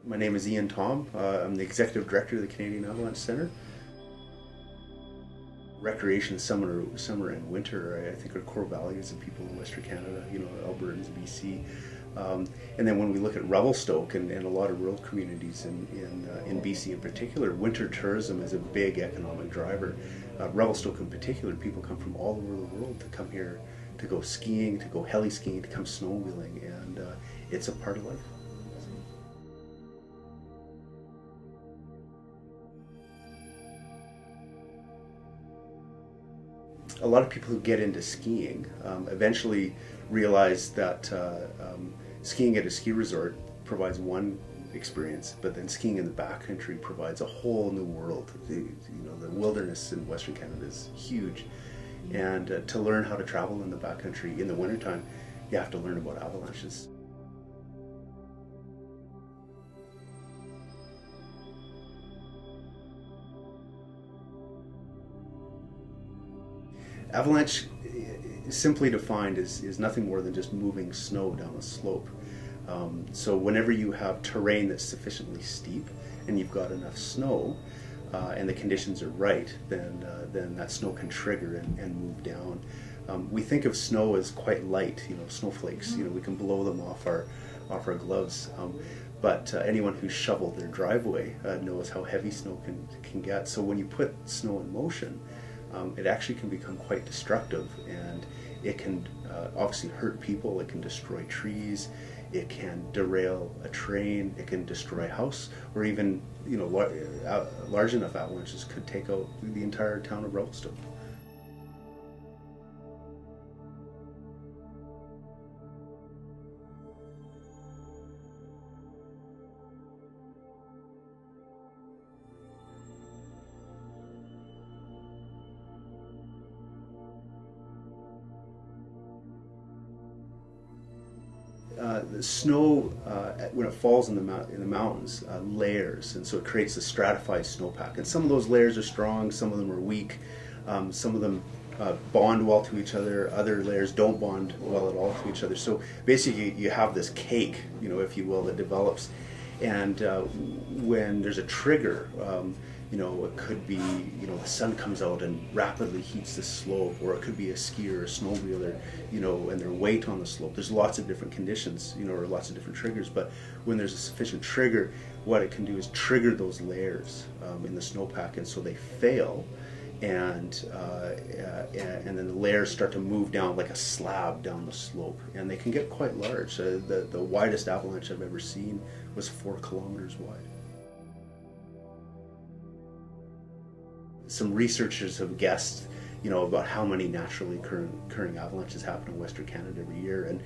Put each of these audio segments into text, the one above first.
My name is Ian Tom. I'm the Executive Director of the Canadian Avalanche Centre. Recreation, summer and winter, I think are core values of people in Western Canada, Albertans, BC. And then when we look at Revelstoke and a lot of rural communities in BC in particular, winter tourism is a big economic driver. Revelstoke in particular, people come from all over the world to come here to go skiing, to go heli skiing, to come snowmobiling, and it's a part of life. A lot of people who get into skiing eventually realize that skiing at a ski resort provides one experience, but then skiing in the backcountry provides a whole new world. The wilderness in Western Canada is huge, and to learn how to travel in the backcountry in the wintertime, you have to learn about avalanches. Avalanche, simply defined, is nothing more than just moving snow down a slope. So whenever you have terrain that's sufficiently steep and you've got enough snow and the conditions are right, then that snow can trigger and move down. We think of snow as quite light, snowflakes. We can blow them off our gloves. But anyone who's shoveled their driveway knows how heavy snow can get. So when you put snow in motion, it actually can become quite destructive, and it can obviously hurt people. It can destroy trees, it can derail a train, it can destroy a house, or even large enough avalanches could take out the entire town of Revelstoke. The snow, when it falls in the mountains, layers, and so it creates a stratified snowpack. And some of those layers are strong, some of them are weak, some of them bond well to each other. Other layers don't bond well at all to each other. So basically, you have this cake, if you will, that develops. And when there's a trigger, it could be, the sun comes out and rapidly heats the slope, or it could be a skier or a snowmobiler, and their weight on the slope. There's lots of different conditions, or lots of different triggers, but when there's a sufficient trigger, what it can do is trigger those layers in the snowpack, and so they fail, and then the layers start to move down like a slab down the slope, and they can get quite large. The widest avalanche I've ever seen was 4 kilometers wide. Some researchers have guessed, about how many naturally occurring avalanches happen in Western Canada every year, and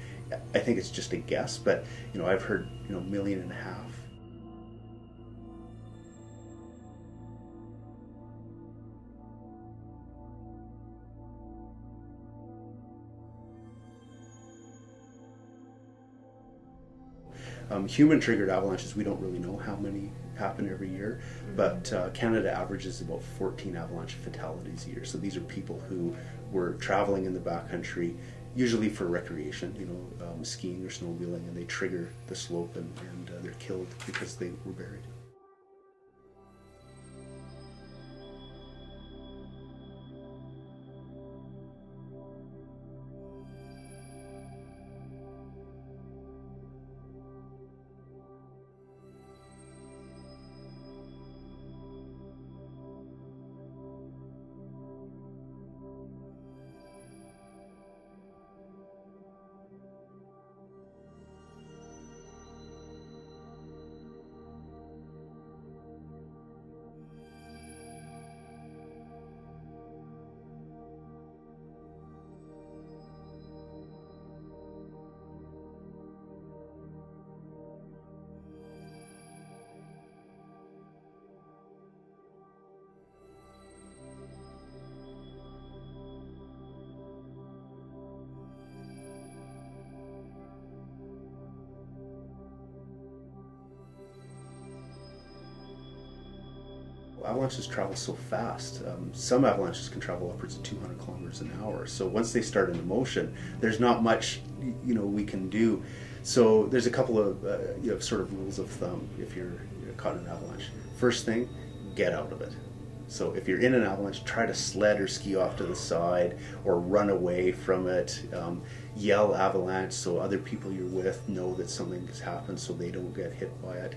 I think it's just a guess, but I've heard 1.5 million. Human-triggered avalanches, we don't really know how many happen every year, but Canada averages about 14 avalanche fatalities a year. So these are people who were traveling in the backcountry, usually for recreation, skiing or snowmobiling, and they trigger the slope, and they're killed because they were buried. avalanches travel so fast. Some avalanches can travel upwards of 200 kilometers an hour. So once they start into motion, there's not much we can do. So there's a couple of sort of rules of thumb if you're caught in an avalanche. First thing, get out of it. So if you're in an avalanche, try to sled or ski off to the side or run away from it. Yell avalanche so other people you're with know that something has happened so they don't get hit by it.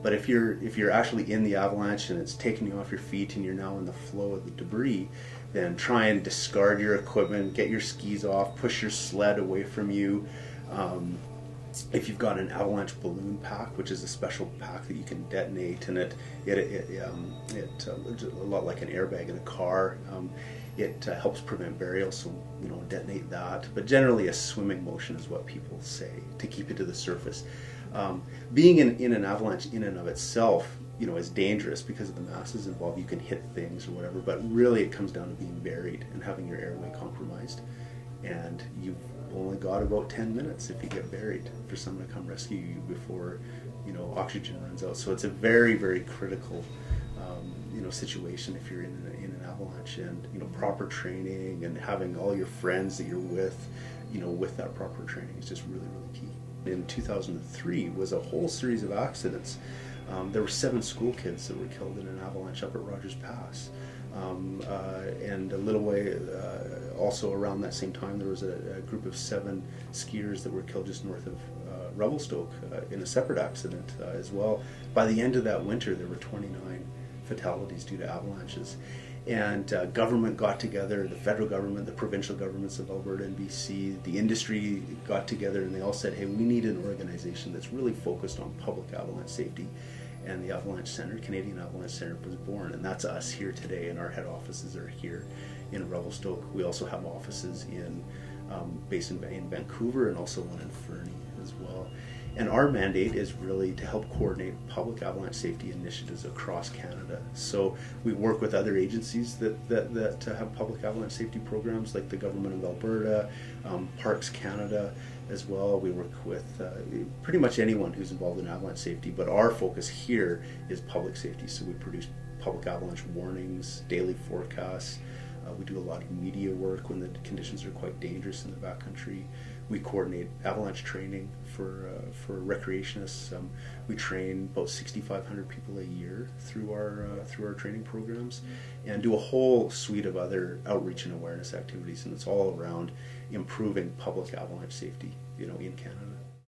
But if you're actually in the avalanche and it's taking you off your feet and you're now in the flow of the debris, then try and discard your equipment, get your skis off, push your sled away from you. If you've got an avalanche balloon pack, which is a special pack that you can detonate, and it a lot like an airbag in a car, it helps prevent burial, so detonate that. But generally a swimming motion is what people say to keep it to the surface. Being in an avalanche in and of itself is dangerous because of the masses involved. You can hit things or whatever, but really it comes down to being buried and having your airway compromised, and you've only got about 10 minutes if you get buried for someone to come rescue you before oxygen runs out. So it's a very, very critical situation if you're in an avalanche, and proper training and having all your friends that you're with with that proper training is just really, really key. In 2003 was a whole series of accidents. There were 7 school kids that were killed in an avalanche up at Rogers Pass. And a little way also around that same time there was a group of 7 skiers that were killed just north of Revelstoke in a separate accident as well. By the end of that winter there were 29 fatalities due to avalanches. And government got together, the federal government, the provincial governments of Alberta and BC, the industry got together, and they all said, hey, we need an organization that's really focused on public avalanche safety. And the Avalanche Center, Canadian Avalanche Center, was born, and that's us here today, and our head offices are here in Revelstoke. We also have offices based in Vancouver and also one in Fernie as well. And our mandate is really to help coordinate public avalanche safety initiatives across Canada. So we work with other agencies that have public avalanche safety programs, like the Government of Alberta, Parks Canada as well. We work with pretty much anyone who's involved in avalanche safety, but our focus here is public safety. So we produce public avalanche warnings, daily forecasts. We do a lot of media work when the conditions are quite dangerous in the backcountry. We coordinate avalanche training for recreationists. We train about 6,500 people a year through our training programs, and do a whole suite of other outreach and awareness activities. And it's all around improving public avalanche safety, in Canada.